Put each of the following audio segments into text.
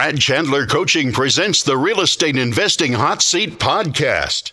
Brad Chandler Coaching presents the Real Estate Investing Hot Seat Podcast.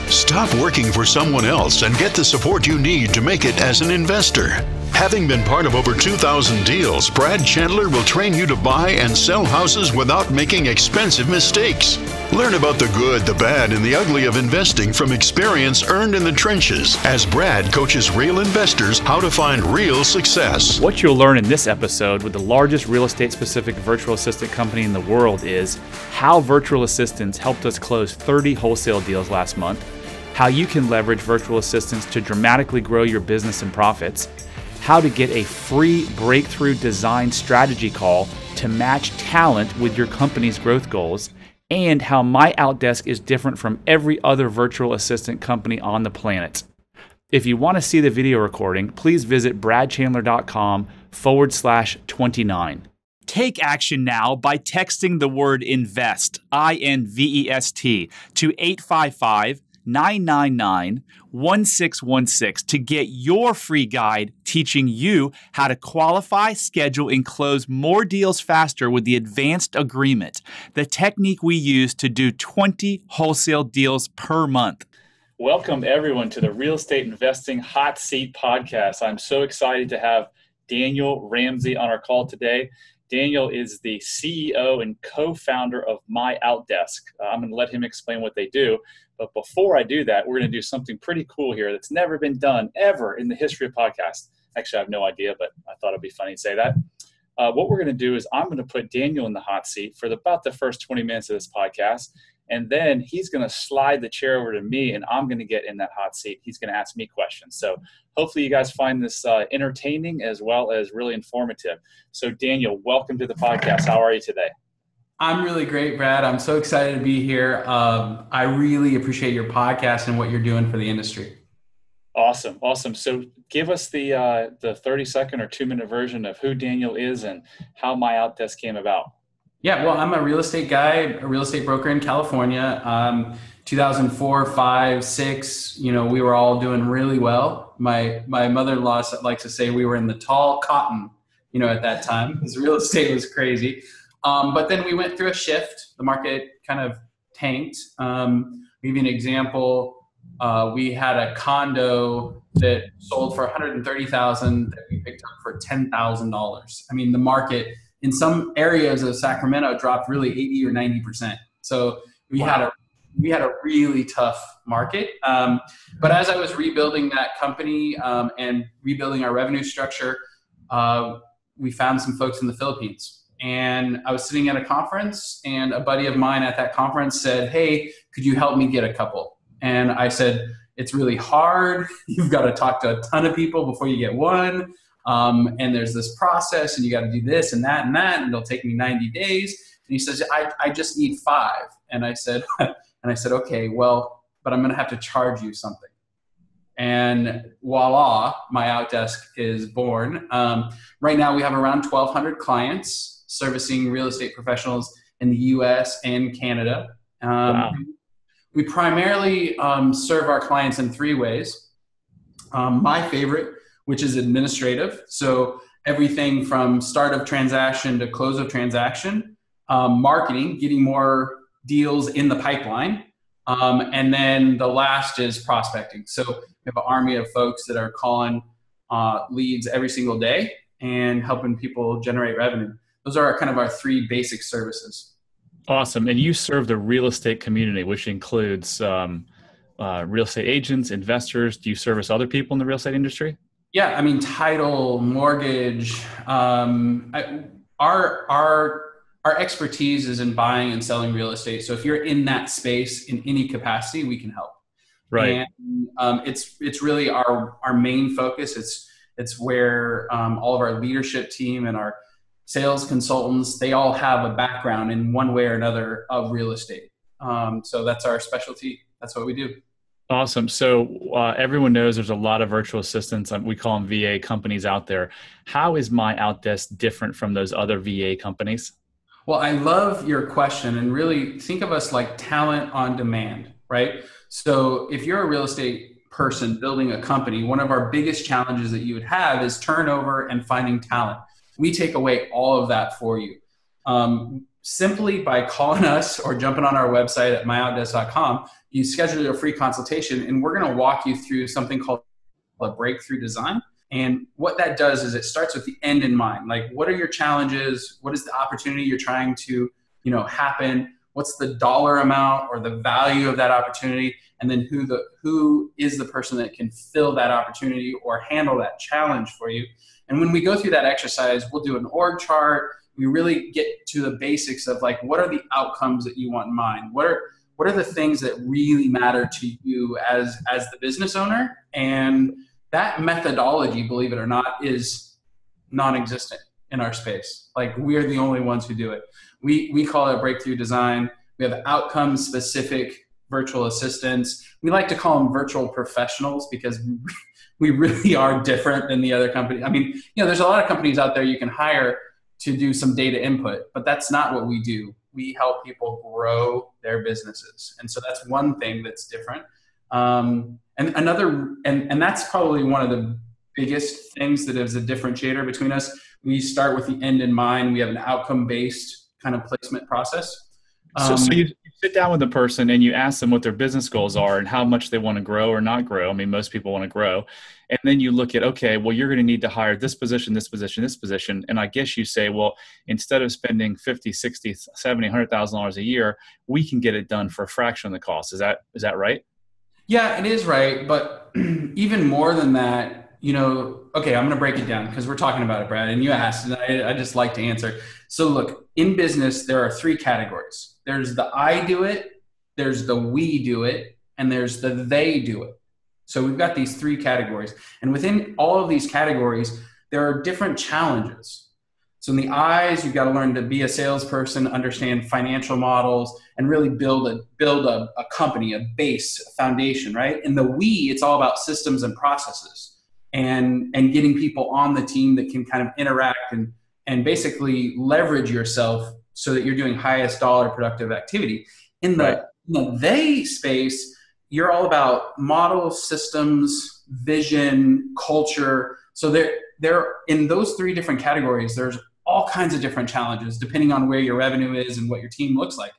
Stop working for someone else and get the support you need to make it as an investor. Having been part of over 2,000 deals, Brad Chandler will train you to buy and sell houses without making expensive mistakes. Learn about the good, the bad, and the ugly of investing from experience earned in the trenches as Brad coaches real investors how to find real success. What you'll learn in this episode with the largest real estate-specific virtual assistant company in the world is how virtual assistants helped us close 30 wholesale deals last month, how you can leverage virtual assistants to dramatically grow your business and profits, how to get a free breakthrough design strategy call to match talent with your company's growth goals, and how MyOutDesk is different from every other virtual assistant company on the planet. If you want to see the video recording, please visit bradchandler.com/29. Take action now by texting the word INVEST, INVEST, to 855-999-1616 to get your free guide teaching you how to qualify, schedule, and close more deals faster with the advanced agreement, the technique we use to do 20 wholesale deals per month. Welcome, everyone, to the Real Estate Investing Hot Seat Podcast. I'm so excited to have Daniel Ramsey on our call today. Daniel is the CEO and co-founder of MyOutDesk. I'm going to let him explain what they do. But before I do that, we're going to do something pretty cool here that's never been done ever in the history of podcasts. Actually, I have no idea, but I thought it'd be funny to say that. What we're going to do is I'm going to put Daniel in the hot seat for about the first 20 minutes of this podcast. And then he's going to slide the chair over to me, and I'm going to get in that hot seat. He's going to ask me questions. So hopefully you guys find this entertaining as well as really informative. So Daniel, welcome to the podcast. How are you today? I'm really great, Brad. I'm so excited to be here. I really appreciate your podcast and what you're doing for the industry. Awesome. So give us the 30-second or 2-minute version of who Daniel is and how MyOutDesk came about. Yeah, well, I'm a real estate guy, a real estate broker in California. 2004, 5, 6, we were all doing really well. My mother-in-law likes to say we were in the tall cotton, at that time, because real estate was crazy. But then we went through a shift. The market kind of tanked. I'll give you an example. We had a condo that sold for $130,000 that we picked up for $10,000. I mean, the market in some areas of Sacramento dropped really 80 or 90%. So we had a really tough market. But as I was rebuilding that company and rebuilding our revenue structure, we found some folks in the Philippines. And I was sitting at a conference, and a buddy of mine at that conference said, "Hey, could you help me get a couple?" And I said, "It's really hard. You've got to talk to a ton of people before you get one. And there's this process, and you got to do this and that, and it'll take me 90 days. And he says, I just need 5. And I said, okay, well, but I'm going to have to charge you something. And voila, MyOutDesk is born. Right now we have around 1,200 clients servicing real estate professionals in the US and Canada. Wow. We primarily serve our clients in 3 ways. My favorite, which is administrative. So everything from start of transaction to close of transaction, marketing, getting more deals in the pipeline. And then the last is prospecting. So we have an army of folks that are calling leads every single day and helping people generate revenue. Those are kind of our 3 basic services. Awesome. And you serve the real estate community, which includes real estate agents, investors. Do you service other people in the real estate industry? Yeah, I mean, title, mortgage. Our expertise is in buying and selling real estate. So if you're in that space in any capacity, we can help. Right. And it's really our main focus. It's where all of our leadership team and our sales consultants, they all have a background in one way or another of real estate. So that's our specialty. That's what we do. Awesome. So everyone knows there's a lot of virtual assistants. We call them VA companies out there. How is MyOutDesk different from those other VA companies? Well, I love your question, and really think of us like talent on demand, right? So if you're a real estate person building a company, one of our biggest challenges that you would have is turnover and finding talent. We take away all of that for you. Simply by calling us or jumping on our website at myoutdesk.com, you schedule your free consultation, and we're going to walk you through something called a breakthrough design. And what that does is it starts with the end in mind. Like, what are your challenges? What is the opportunity you're trying to, happen? What's the dollar amount or the value of that opportunity? And then who is the person that can fill that opportunity or handle that challenge for you? And when we go through that exercise, we'll do an org chart. We really get to the basics of, like, what are the outcomes that you want in mind? What are the things that really matter to you as the business owner? And that methodology, believe it or not, is non-existent in our space. Like, we're the only ones who do it. We call it breakthrough design. We have outcome-specific virtual assistants. We like to call them virtual professionals because we really are different than the other company. I mean, there's a lot of companies out there you can hire to do some data input, but that's not what we do. We help people grow their businesses. And so that's one thing that's different. And that's probably one of the biggest things that is a differentiator between us. We start with the end in mind. We have an outcome-based kind of placement process. So you sit down with a person and you ask them what their business goals are and how much they want to grow or not grow. I mean, most people want to grow. And then you look at, okay, well, you're going to need to hire this position, this position, this position. And I guess you say, well, instead of spending $50, $60, $70, $100,000 a year, we can get it done for a fraction of the cost. Is that right? Yeah, it is right. But even more than that, okay, I'm going to break it down because we're talking about it, Brad, and you asked, and I just like to answer. So look, in business, there are three categories. There's the I do it, there's the we do it, and there's the they do it. So we've got these three categories. And within all of these categories, there are different challenges. So in the I's, you've got to learn to be a salesperson, understand financial models, and really build a company, a base, a foundation, right? In the we, it's all about systems and processes and getting people on the team that can kind of interact and basically leverage yourself so that you're doing highest dollar productive activity. In the they space, you're all about models, systems, vision, culture. So there in those three different categories, there's all kinds of different challenges depending on where your revenue is and what your team looks like.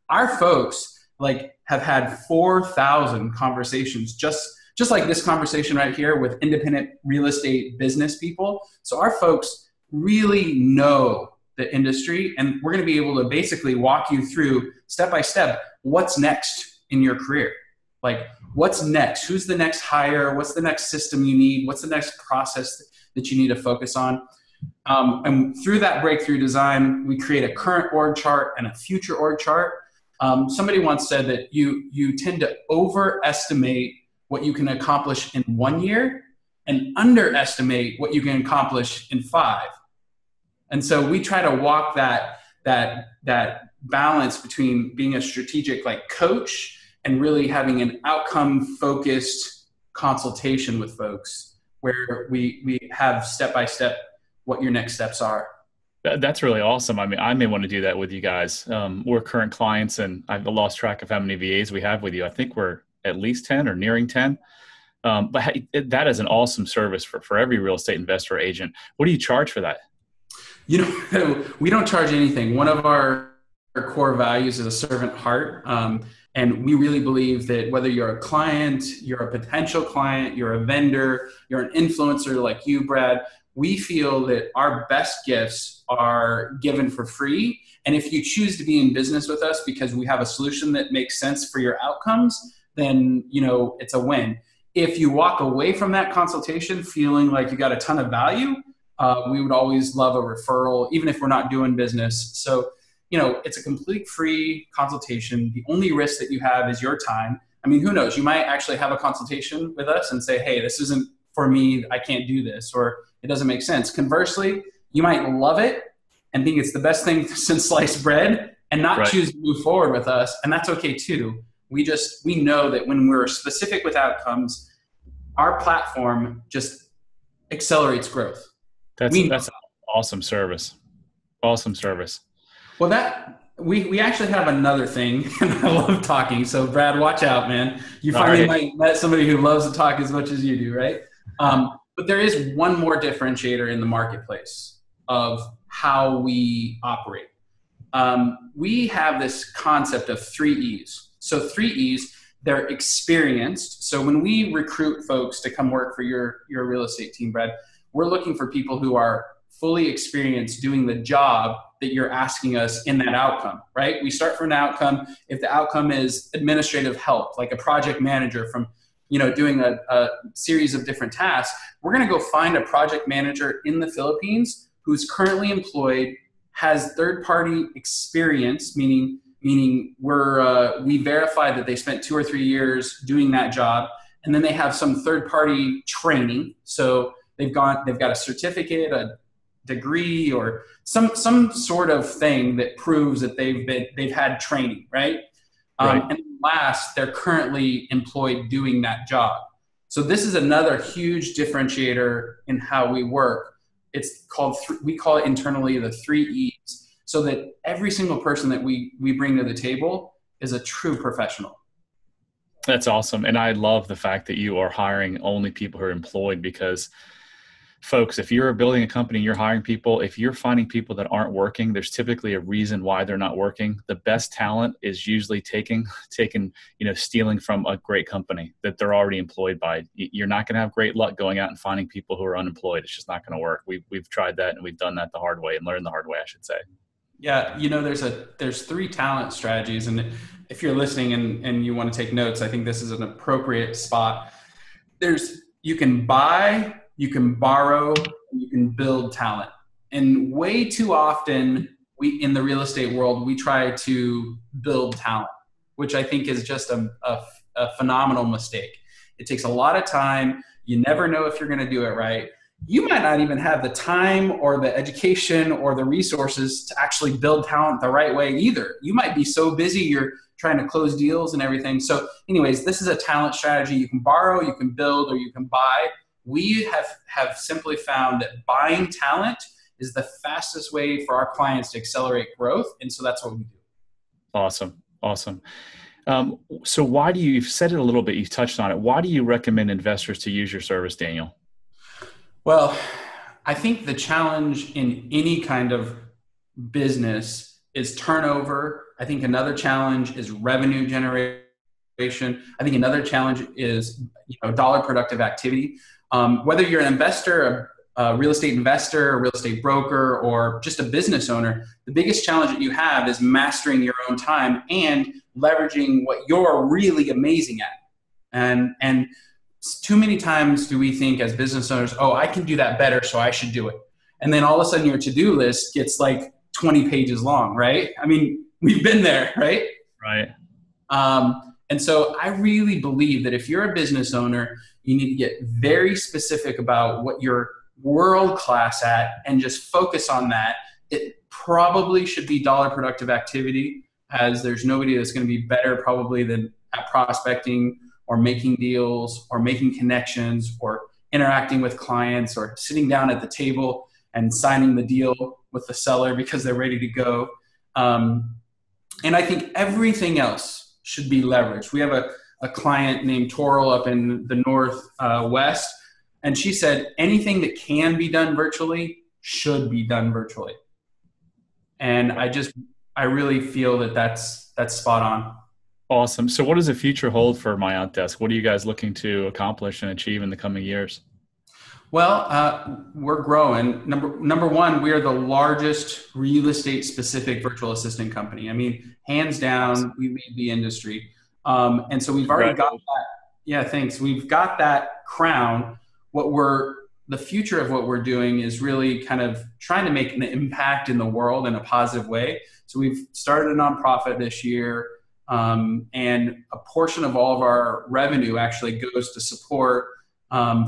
Our folks have had 4,000 conversations, just like this conversation right here with independent real estate business people. So our folks really know the industry, and we're going to be able to basically walk you through step by step what's next in your career. Like, what's next? Who's the next hire? What's the next system you need? What's the next process that you need to focus on? And through that breakthrough design, we create a current org chart and a future org chart. Somebody once said that you tend to overestimate what you can accomplish in 1 year and underestimate what you can accomplish in 5. And so we try to walk that balance between being a strategic coach and really having an outcome focused consultation with folks where we have step by step what your next steps are. That's really awesome. I mean, I may want to do that with you guys. We're current clients, and I've lost track of how many VAs we have with you. I think we're at least 10 or nearing 10. But that is an awesome service for every real estate investor or agent. What do you charge for that? We don't charge anything. One of our core values is a servant heart. And we really believe that whether you're a client, you're a potential client, you're a vendor, you're an influencer like you, Brad, we feel that our best gifts are given for free. And if you choose to be in business with us because we have a solution that makes sense for your outcomes, then, it's a win. If you walk away from that consultation feeling like you got a ton of value, we would always love a referral, even if we're not doing business. So, it's a complete free consultation. The only risk that you have is your time. I mean, who knows? You might actually have a consultation with us and say, hey, this isn't for me. I can't do this, or it doesn't make sense. Conversely, you might love it and think it's the best thing since sliced bread and not choose to move forward with us. And that's okay too. We know that when we're specific with outcomes, our platform just accelerates growth. That's awesome service. Awesome service. Well, we actually have another thing, and I love talking. So Brad, watch out, man. You finally might met somebody who loves to talk as much as you do, right? But there is one more differentiator in the marketplace of how we operate. we have this concept of 3 E's. So 3 E's, they're experienced. So when we recruit folks to come work for your real estate team, Brad, we're looking for people who are fully experienced doing the job that you're asking us in that outcome, right? We start from an outcome. If the outcome is administrative help, like a project manager from, doing a series of different tasks, we're going to go find a project manager in the Philippines who's currently employed, has third-party experience, meaning we verify that they spent 2 or 3 years doing that job, and then they have some third-party training. So they've got a certificate, a degree, or some sort of thing that proves that they've had training, right? Right. And last, they're currently employed doing that job. So this is another huge differentiator in how we work. We call it internally the 3 E's, so that every single person that we bring to the table is a true professional. That's awesome. And I love the fact that you are hiring only people who are employed, because folks, if you're building a company, you're hiring people, if you're finding people that aren't working, there's typically a reason why they're not working. The best talent is usually stealing from a great company that they're already employed by. You're not going to have great luck going out and finding people who are unemployed. It's just not going to work. We've tried that, and we've done that the hard way, and learned the hard way, I should say. Yeah. There's 3 talent strategies. And if you're listening and you want to take notes, I think this is an appropriate spot. You can buy, you can borrow, and you can build talent. And way too often in the real estate world, we try to build talent, which I think is just a phenomenal mistake. It takes a lot of time. You never know if you're going to do it right. You might not even have the time or the education or the resources to actually build talent the right way either. You might be so busy you're trying to close deals and everything. So anyways, this is a talent strategy. You can borrow, you can build, or you can buy. We have simply found that buying talent is the fastest way for our clients to accelerate growth. And so that's what we do. Awesome. So you've said it a little bit, you've touched on it. Why do you recommend investors to use your service, Daniel? Well, I think the challenge in any kind of business is turnover. I think another challenge is revenue generation. I think another challenge is dollar productive activity. Whether you're an investor, a real estate investor, a real estate broker, or just a business owner, the biggest challenge that you have is mastering your own time and leveraging what you're really amazing at. And too many times do we think as business owners, oh, I can do that better, so I should do it. And then all of a sudden your to-do list gets like 20 pages long, right? I mean, we've been there, right? Right. And so I really believe that if you're a business owner, you need to get very specific about what you're world-class at and just focus on that. It probably should be dollar productive activity, as there's nobody that's going to be better probably than at prospecting or making deals or making connections or interacting with clients or sitting down at the table and signing the deal with the seller because they're ready to go. And I think everything else should be leveraged. We have a client named Toral up in the Northwest, and she said anything that can be done virtually should be done virtually. And I really feel that that's spot on. Awesome. So what does the future hold for MyOutDesk? What are you guys looking to accomplish and achieve in the coming years? Well, we're growing. Number one, we are the largest real estate specific virtual assistant company. I mean, hands down, we lead the industry. And so we've already got that. Yeah, thanks. We've got that crown. The future of what we're doing is really kind of trying to make an impact in the world in a positive way. So we've started a nonprofit this year. And a portion of all of our revenue actually goes to support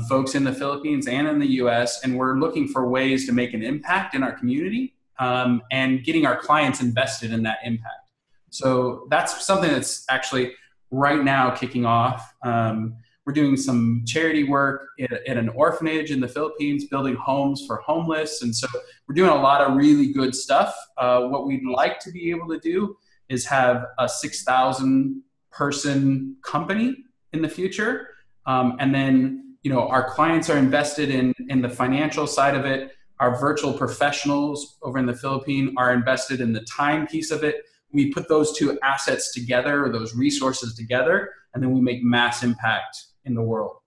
folks in the Philippines and in the US. And we're looking for ways to make an impact in our community and getting our clients invested in that impact. So that's something that's actually right now kicking off. We're doing some charity work at an orphanage in the Philippines, building homes for homeless. And so we're doing a lot of really good stuff. What we'd like to be able to do is have a 6,000 person company in the future. And then, our clients are invested in the financial side of it. Our virtual professionals over in the Philippines are invested in the time piece of it. We put those two assets together, or those resources together, and then we make mass impact in the world.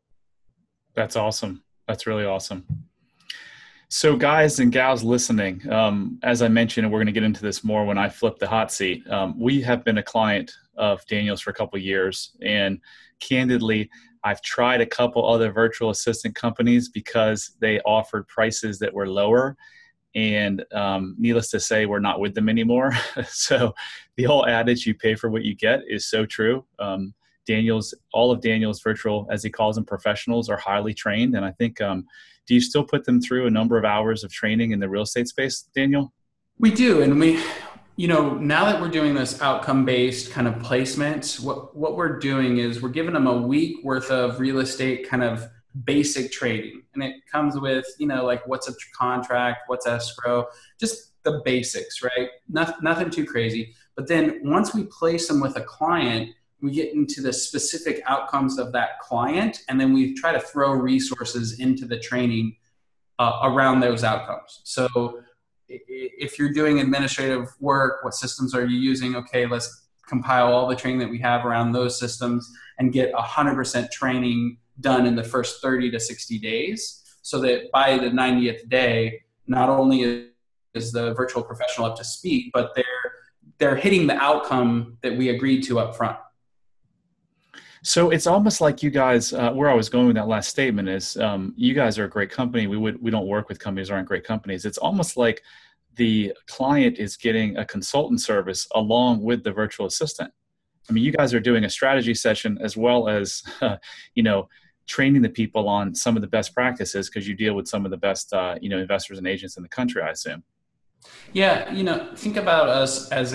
That's awesome. That's really awesome. So guys and gals listening, as I mentioned, and we're going to get into this more when I flip the hot seat, we have been a client of Daniel's for a couple of years. And candidly, I've tried a couple other virtual assistant companies because they offered prices that were lower. And needless to say, we're not with them anymore. So the whole adage, you pay for what you get, is so true. All of Daniel's virtual, as he calls them, professionals are highly trained. And I think, do you still put them through a number of hours of training in the real estate space, Daniel? We do. And now that we're doing this outcome-based kind of placements, what we're doing is we're giving them a week worth of real estate kind of basic training. And it comes with, like what's a contract, what's escrow, just the basics, right? Nothing too crazy. But then once we place them with a client, we get into the specific outcomes of that client, and then we try to throw resources into the training around those outcomes. So if you're doing administrative work, what systems are you using? Okay, let's compile all the training that we have around those systems and get 100% training done in the first 30 to 60 days, so that by the 90th day, not only is the virtual professional up to speed, but they're hitting the outcome that we agreed to up front. So it's almost like you guys, where I was going with that last statement is, you guys are a great company. We don't work with companies that aren't great companies. It's almost like the client is getting a consultant service along with the virtual assistant. I mean, you guys are doing a strategy session as well as, training the people on some of the best practices, because you deal with some of the best, investors and agents in the country, I assume. Yeah, think about us as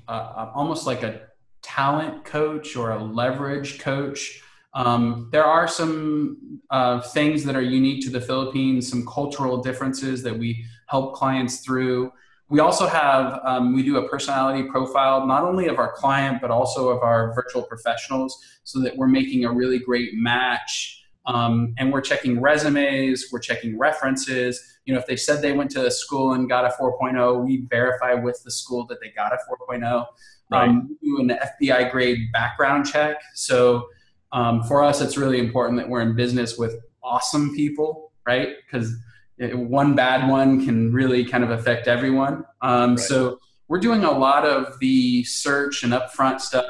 almost like a talent coach or a leverage coach. There are some things that are unique to the Philippines, some cultural differences that we help clients through. We also have, we do a personality profile, not only of our client, but also of our virtual professionals, so that we're making a really great match. And we're checking resumes, we're checking references. If they said they went to school and got a 4.0, we verify with the school that they got a 4.0. Right. We do an FBI grade background check. So for us, it's really important that we're in business with awesome people, right? Because one bad one can really kind of affect everyone. Right. So we're doing a lot of the search and upfront stuff.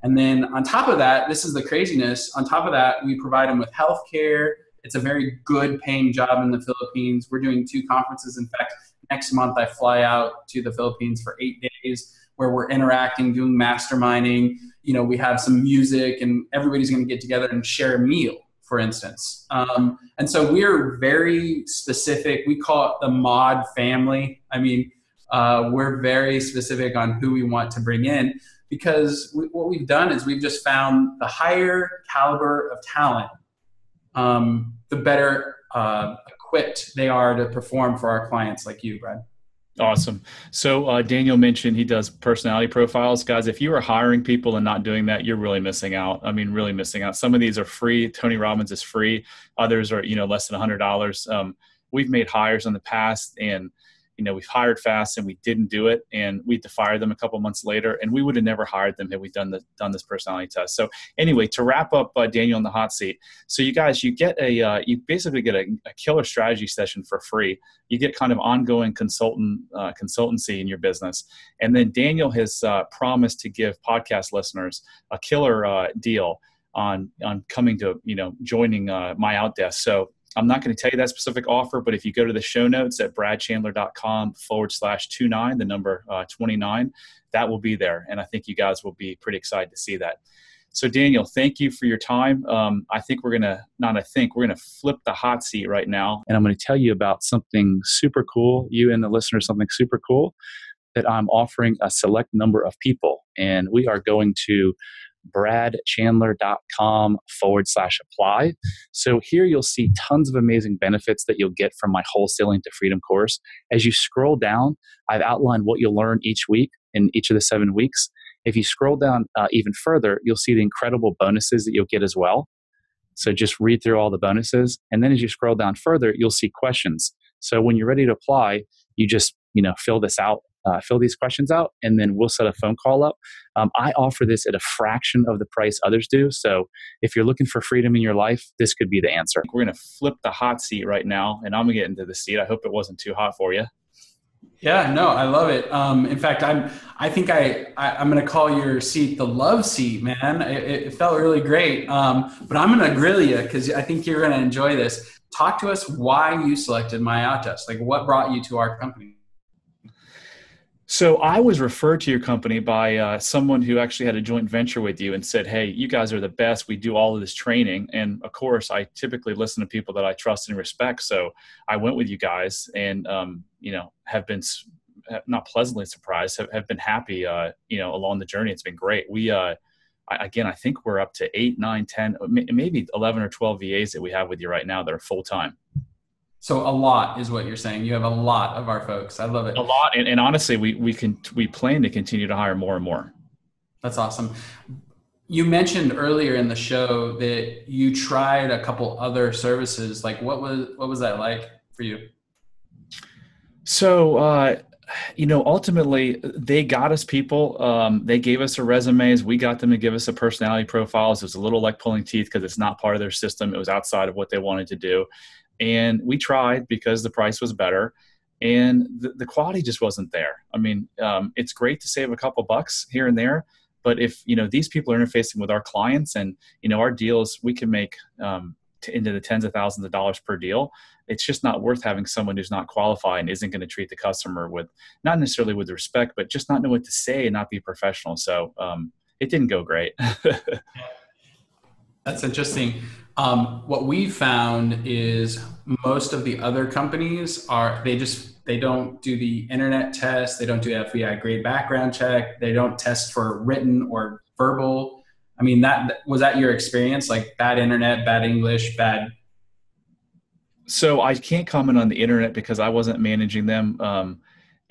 And then on top of that, this is the craziness. On top of that, we provide them with healthcare. It's a very good paying job in the Philippines. We're doing 2 conferences. In fact, next month I fly out to the Philippines for 8 days, where we're interacting, doing masterminding. We have some music, and everybody's going to get together and share a meal, for instance. And so we're very specific. We call it the mod family. I mean, we're very specific on who we want to bring in, because what we've done is we've just found the higher caliber of talent, the better equipped they are to perform for our clients like you, Brad. Awesome. So Daniel mentioned he does personality profiles. Guys, if you are hiring people and not doing that, you're really missing out. I mean, really missing out. Some of these are free. Tony Robbins is free. Others are, less than $100. We've made hires in the past, and we've hired fast and we didn't do it, and we had to fire them a couple months later, and we would have never hired them had we done this personality test. So anyway, to wrap up Daniel in the hot seat. So you guys, you basically get a killer strategy session for free. You get kind of ongoing consultancy in your business. And then Daniel has promised to give podcast listeners a killer deal on coming to, joining MyOutDesk. So I'm not going to tell you that specific offer, but if you go to the show notes at bradchandler.com/29, the number 29, that will be there. And I think you guys will be pretty excited to see that. So Daniel, thank you for your time. I think we're going to flip the hot seat right now. And I'm going to tell you about something super cool, you and the listeners, something super cool that I'm offering a select number of people. And we are going to bradchandler.com/apply. So here you'll see tons of amazing benefits that you'll get from my Wholesaling to Freedom course. As you scroll down, I've outlined what you'll learn each week in each of the 7 weeks. If you scroll down even further, you'll see the incredible bonuses that you'll get as well. So just read through all the bonuses. And then as you scroll down further, you'll see questions. So when you're ready to apply, you just, fill this out, fill these questions out, and then we'll set a phone call up. I offer this at a fraction of the price others do. So if you're looking for freedom in your life, this could be the answer. We're going to flip the hot seat right now, and I'm going to get into the seat. I hope it wasn't too hot for you. Yeah, no, I love it. In fact, I'm going to call your seat the love seat, man. It felt really great. But I'm going to grill you because I think you're going to enjoy this. Talk to us why you selected MyOutDesk. Like, what brought you to our company? So I was referred to your company by someone who actually had a joint venture with you and said, hey, you guys are the best. We do all of this training. And of course, I typically listen to people that I trust and respect. So I went with you guys and, have been not pleasantly surprised, have been happy, along the journey. It's been great. We, I think we're up to 8, 9, 10, maybe 11 or 12 VAs that we have with you right now that are full-time. So a lot is what you're saying. You have a lot of our folks. I love it. A lot. And honestly, we plan to continue to hire more and more. That's awesome. You mentioned earlier in the show that you tried a couple other services. Like what was that like for you? So, ultimately they got us people, they gave us their resumes. We got them to give us a personality profiles. It was a little like pulling teeth because it's not part of their system. It was outside of what they wanted to do. And we tried because the price was better and the quality just wasn't there. I mean, it's great to save a couple bucks here and there, but if, these people are interfacing with our clients and, our deals, we can make into the tens of thousands of dollars per deal. It's just not worth having someone who's not qualified and isn't going to treat the customer with, not necessarily with respect, but just not know what to say and not be professional. So it didn't go great. That's interesting. What we found is most of the other companies they don't do the internet test. They don't do FBI grade background check. They don't test for written or verbal. I mean, was that your experience? Like bad internet, bad English, bad. So I can't comment on the internet because I wasn't managing them.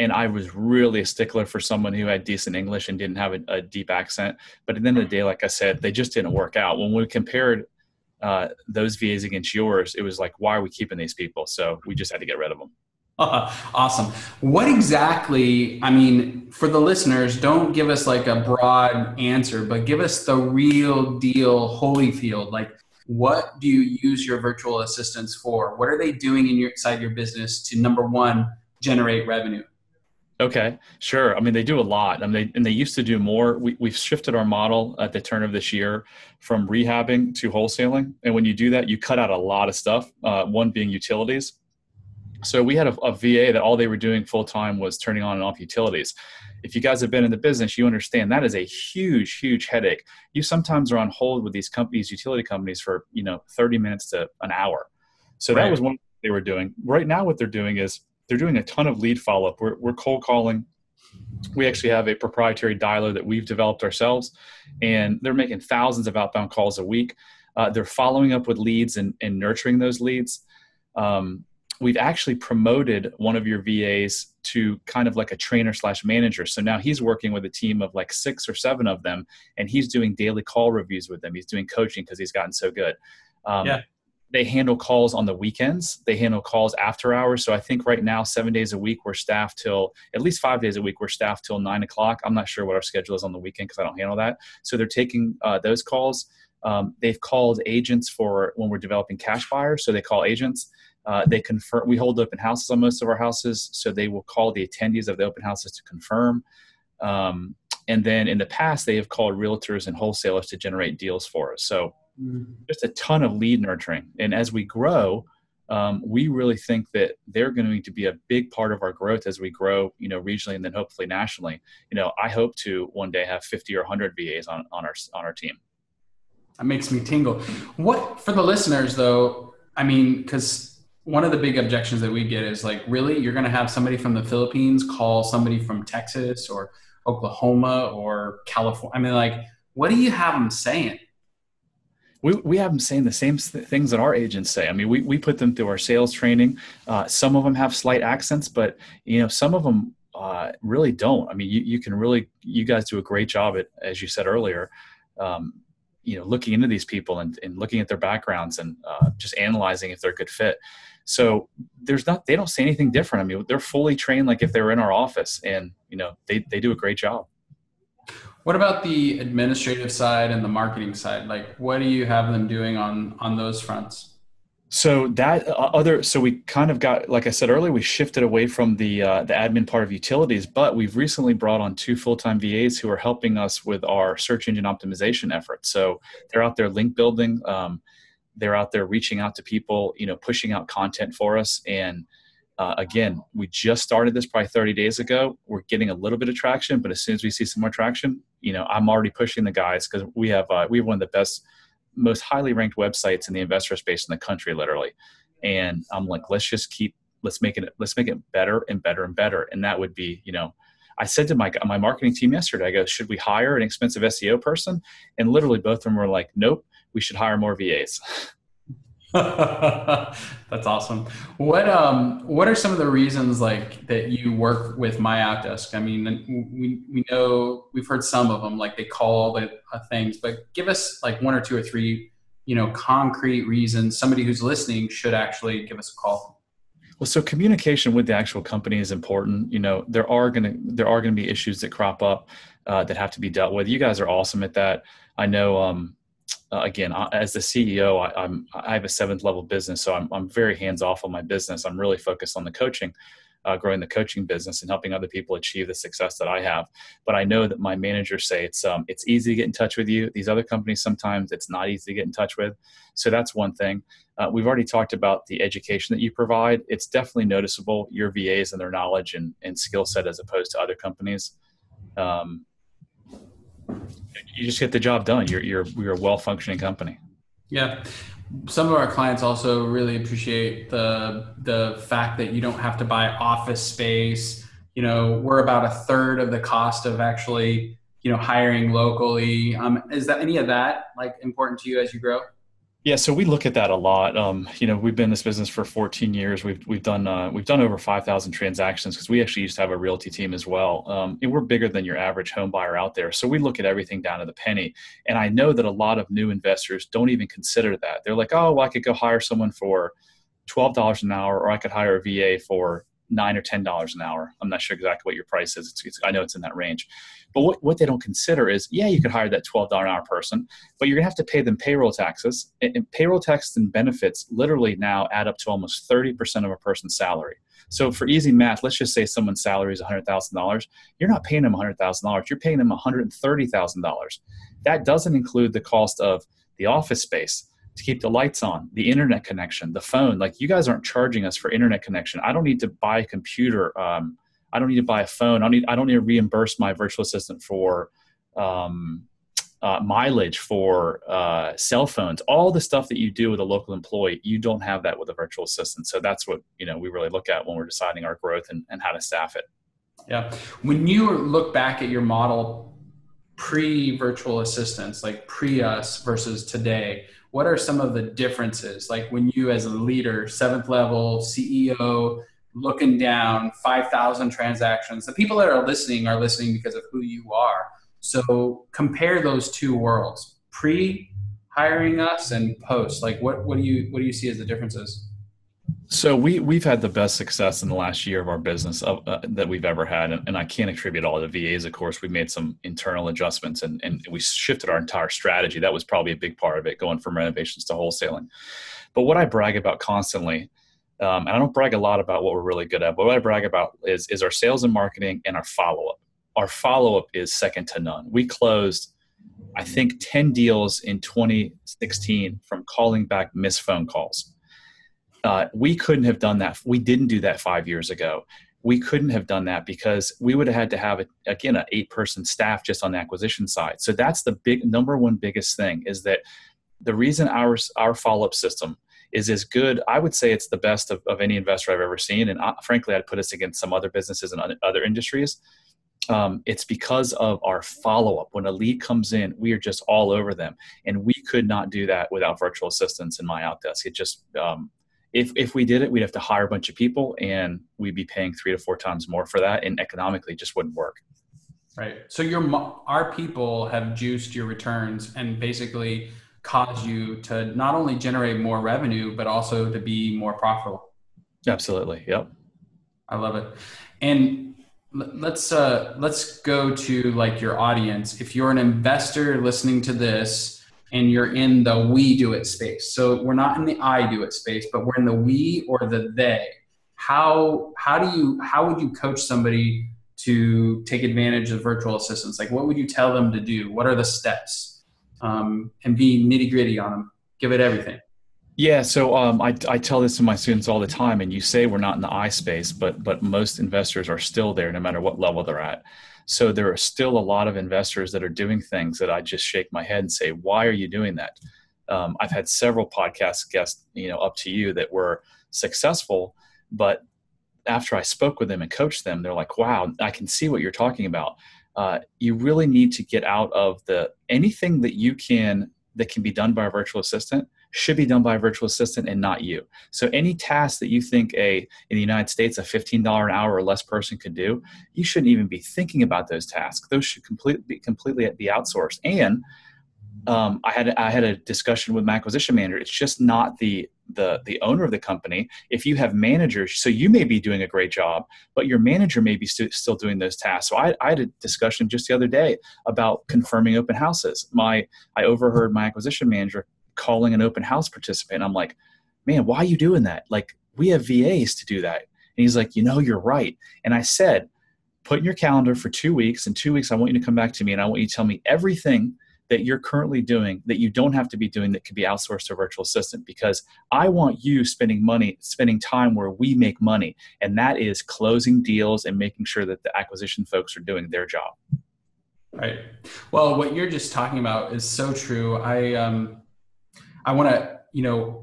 And I was really a stickler for someone who had decent English and didn't have a deep accent. But at the end of the day, like I said, they just didn't work out. When we compared those VAs against yours, it was like, why are we keeping these people? So we just had to get rid of them. Awesome. What exactly, for the listeners, don't give us like a broad answer, but give us the real deal Holyfield. Like, what do you use your virtual assistants for? What are they doing inside your business to, number one, generate revenue? Okay, sure. They do a lot. They used to do more. We've shifted our model at the turn of this year from rehabbing to wholesaling. And when you do that, you cut out a lot of stuff, one being utilities. So we had a VA that all they were doing full time was turning on and off utilities. If you guys have been in the business, you understand that is a huge, huge headache. You sometimes are on hold with these companies, utility companies, for 30 minutes to an hour. So that was one thing they were doing. Right now, what they're doing is they're doing a ton of lead follow-up. We're cold calling. We actually have a proprietary dialer that we've developed ourselves, and they're making thousands of outbound calls a week. They're following up with leads and nurturing those leads. We've actually promoted one of your VAs to kind of like a trainer / manager. So now he's working with a team of like 6 or 7 of them, and he's doing daily call reviews with them. He's doing coaching because he's gotten so good. They handle calls on the weekends. They handle calls after hours. So I think right now, 7 days a week, we're staffed till, at least 5 days a week, we're staffed till 9 o'clock. I'm not sure what our schedule is on the weekend because I don't handle that. So they're taking those calls. They've called agents for when we're developing cash buyers. So they call agents. They confirm. We hold open houses on most of our houses. So they will call the attendees of the open houses to confirm. And then in the past, they have called realtors and wholesalers to generate deals for us. So just a ton of lead nurturing. And as we grow, we really think that they're going to be a big part of our growth as we grow, regionally and then hopefully nationally. I hope to one day have 50 or 100 VAs on our team. That makes me tingle. What, for the listeners though, because one of the big objections that we get is like, really, you're going to have somebody from the Philippines call somebody from Texas or Oklahoma or California? What do you have them saying? We have them saying the same things that our agents say. We put them through our sales training. Some of them have slight accents, but some of them really don't. You guys do a great job at, as you said earlier, looking into these people and looking at their backgrounds and just analyzing if they're a good fit. So they don't say anything different. I mean, they're fully trained like if they were in our office, and they do a great job. What about the administrative side and the marketing side? Like, what do you have them doing on those fronts? So we kind of got, like I said earlier, we shifted away from the admin part of utilities, but we've recently brought on 2 full-time VAs who are helping us with our search engine optimization efforts. So they're out there link building. They're out there reaching out to people, pushing out content for us. And again, we just started this probably 30 days ago. We're getting a little bit of traction, but as soon as we see some more traction, I'm already pushing the guys, because we have one of the best, most highly ranked websites in the investor space in the country, literally. And I'm like, let's make it better and better and better. And that would be, I said to my marketing team yesterday, I go, should we hire an expensive SEO person? And literally both of them were like, nope, we should hire more VAs. That's awesome. What are some of the reasons like that you work with MyOutDesk? I mean, we know, we've heard some of them, like they call the things, but give us like 1 or 2 or 3, concrete reasons somebody who's listening should actually give us a call. Well, so communication with the actual company is important. There are gonna be issues that crop up that have to be dealt with. You guys are awesome at that. I know. Again, as the CEO, I have a 7th level business, so I'm very hands off on my business. I'm really focused on the coaching, growing the coaching business and helping other people achieve the success that I have. But I know that my managers say it's easy to get in touch with you. These other companies, sometimes it's not easy to get in touch with. So that's one thing. We've already talked about the education that you provide. It's definitely noticeable, your VAs and their knowledge and skill set as opposed to other companies. You just get the job done. You're a well-functioning company. Yeah. Some of our clients also really appreciate the fact that you don't have to buy office space. We're about 1/3 of the cost of actually, hiring locally. Is that any of that like important to you as you grow? Yeah, so we look at that a lot. We've been in this business for 14 years. We've done over 5,000 transactions, because we actually used to have a realty team as well. And we're bigger than your average home buyer out there. So we look at everything down to the penny. And I know that a lot of new investors don't even consider that. They're like, oh, well, I could go hire someone for $12 an hour, or I could hire a VA for $9 or $10 an hour. I'm not sure exactly what your price is. I know it's in that range. But what they don't consider is, yeah, you could hire that $12 an hour person, but you're going to have to pay them payroll taxes. And payroll taxes and benefits literally now add up to almost 30% of a person's salary. So for easy math, let's just say someone's salary is $100,000. You're not paying them $100,000. You're paying them $130,000. That doesn't include the cost of the office space to keep the lights on, the internet connection, the phone. Like, you guys aren't charging us for internet connection. I don't need to buy a computer. I don't need to buy a phone. I don't need to reimburse my virtual assistant for mileage, for cell phones. All the stuff that you do with a local employee, you don't have that with a virtual assistant. So that's what we really look at when we're deciding our growth and how to staff it. Yeah. When you look back at your model pre-virtual assistants, like pre-us versus today, what are some of the differences? Like when you as a leader, 7th level, CEO, looking down 5,000 transactions, the people that are listening because of who you are. So compare those 2 worlds, pre-hiring us and post. Like what do you see as the differences? So we've had the best success in the last year of our business that we've ever had. And I can't attribute all to VAs, of course. We made some internal adjustments and we shifted our entire strategy. That was probably a big part of it, going from renovations to wholesaling. But what I brag about constantly, and I don't brag a lot about what we're really good at, but what I brag about is our sales and marketing and our follow-up. Our follow-up is second to none. We closed, I think, 10 deals in 2016 from calling back missed phone calls. We couldn't have done that. We didn't do that 5 years ago. We couldn't have done that because we would have had to have, an 8-person staff just on the acquisition side. So that's the number one biggest thing, is that the reason our follow-up system is as good, I would say it's the best of any investor I've ever seen. And frankly, I'd put us against some other businesses and other industries. It's because of our follow-up. When a lead comes in, we are just all over them. And we could not do that without virtual assistants in MyOutDesk. It just, if we did it, we'd have to hire a bunch of people and we'd be paying 3 to 4 times more for that. And economically, it just wouldn't work. Right. So our people have juiced your returns and basically caused you to not only generate more revenue, but also to be more profitable. Absolutely. Yep. I love it. And let's go to like your audience. If you're an investor listening to this and you're in the we do it space. So we're not in the I do it space, but we're in the we or the they. How would you coach somebody to take advantage of virtual assistants? Like, what would you tell them to do? What are the steps? And be nitty gritty on them. Give it everything. Yeah, so I tell this to my students all the time, and you say we're not in the I space, but most investors are still there, no matter what level they're at. So there are still a lot of investors that are doing things that I just shake my head and say, why are you doing that? I've had several podcast guests, up to you, that were successful, but after I spoke with them and coached them, they're like, wow, I can see what you're talking about. You really need to get out of anything that can be done by a virtual assistant should be done by a virtual assistant and not you. So any task that you think in the United States, a $15 an hour or less person could do, you shouldn't even be thinking about those tasks. Those should completely be outsourced. And I had a discussion with my acquisition manager. It's just not the owner of the company. If you have managers, so you may be doing a great job, but your manager may be still doing those tasks. So I had a discussion just the other day about confirming open houses. I overheard my acquisition manager calling an open house participant. I'm like, man, why are you doing that? Like, we have VAs to do that. And he's like, you're right. And I said, put in your calendar for 2 weeks. In 2 weeks, I want you to come back to me and I want you to tell me everything that you're currently doing that you don't have to be doing that could be outsourced to a virtual assistant, because I want you spending time where we make money. And that is closing deals and making sure that the acquisition folks are doing their job. Right. Well, what you're just talking about is so true. I want to,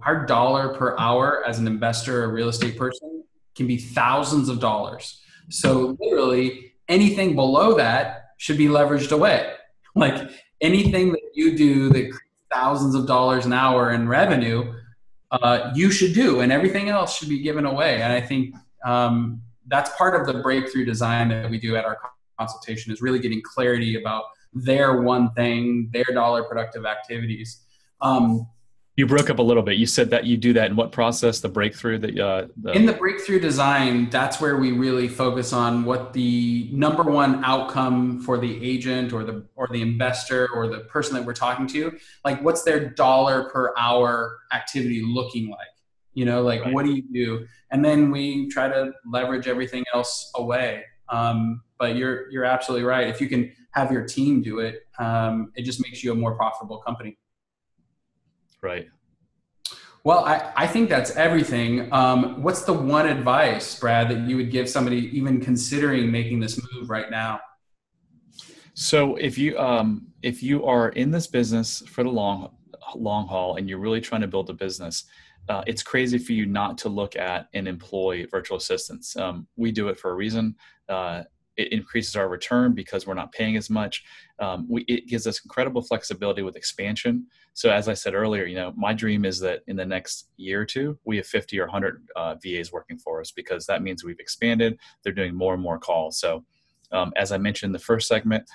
our dollar per hour as an investor or real estate person can be thousands of dollars. So literally anything below that should be leveraged away. Like anything that you do that creates thousands of dollars an hour in revenue, you should do, and everything else should be given away. And I think that's part of the breakthrough design that we do at our consultation, is really getting clarity about their one thing, their dollar productive activities. You broke up a little bit. You said that you do that in what process? The breakthrough In the breakthrough design, that's where we really focus on what the number one outcome for the agent or the investor or the person that we're talking to, like what's their dollar per hour activity looking like? Right. What do you do? And then we try to leverage everything else away. But you're absolutely right. If you can have your team do it, it just makes you a more profitable company. Right. Well, I think that's everything. What's the one advice, Brad, that you would give somebody even considering making this move right now? So if you are in this business for the long haul and you're really trying to build a business, it's crazy for you not to look at and employ virtual assistants. We do it for a reason. It increases our return because we're not paying as much. It gives us incredible flexibility with expansion. So as I said earlier, my dream is that in the next year or two, we have 50 or 100 VAs working for us, because that means we've expanded. They're doing more and more calls. So as I mentioned in the first segment,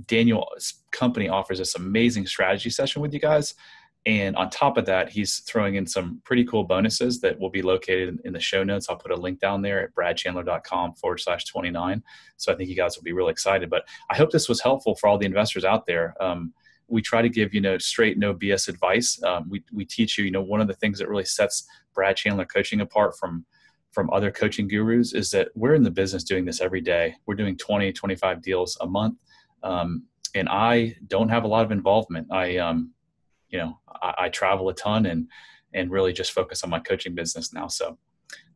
Daniel's company offers this amazing strategy session with you guys. And on top of that, he's throwing in some pretty cool bonuses that will be located in the show notes. I'll put a link down there at bradchandler.com/29. So I think you guys will be really excited. But I hope this was helpful for all the investors out there. We try to give, straight, no BS advice. We teach you, one of the things that really sets Brad Chandler Coaching apart from other coaching gurus is that we're in the business doing this every day. We're doing 20, 25 deals a month. And I don't have a lot of involvement. I travel a ton and really just focus on my coaching business now. So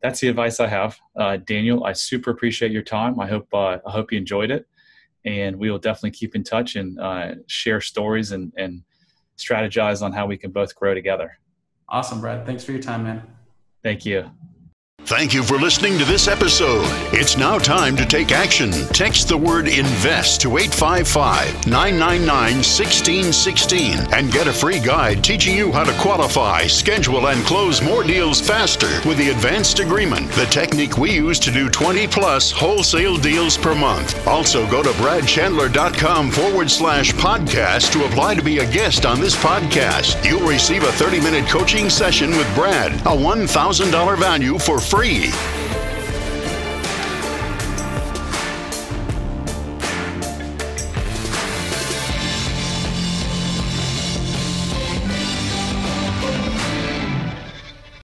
that's the advice I have. Daniel, I super appreciate your time. I hope you enjoyed it, and we will definitely keep in touch and share stories and strategize on how we can both grow together. Awesome, Brad. Thanks for your time, man. Thank you. Thank you for listening to this episode. It's now time to take action. Text the word INVEST to 855-999-1616 and get a free guide teaching you how to qualify, schedule, and close more deals faster with the advanced agreement, the technique we use to do 20-plus wholesale deals per month. Also, go to bradchandler.com/podcast to apply to be a guest on this podcast. You'll receive a 30-minute coaching session with Brad, a $1,000 value for free.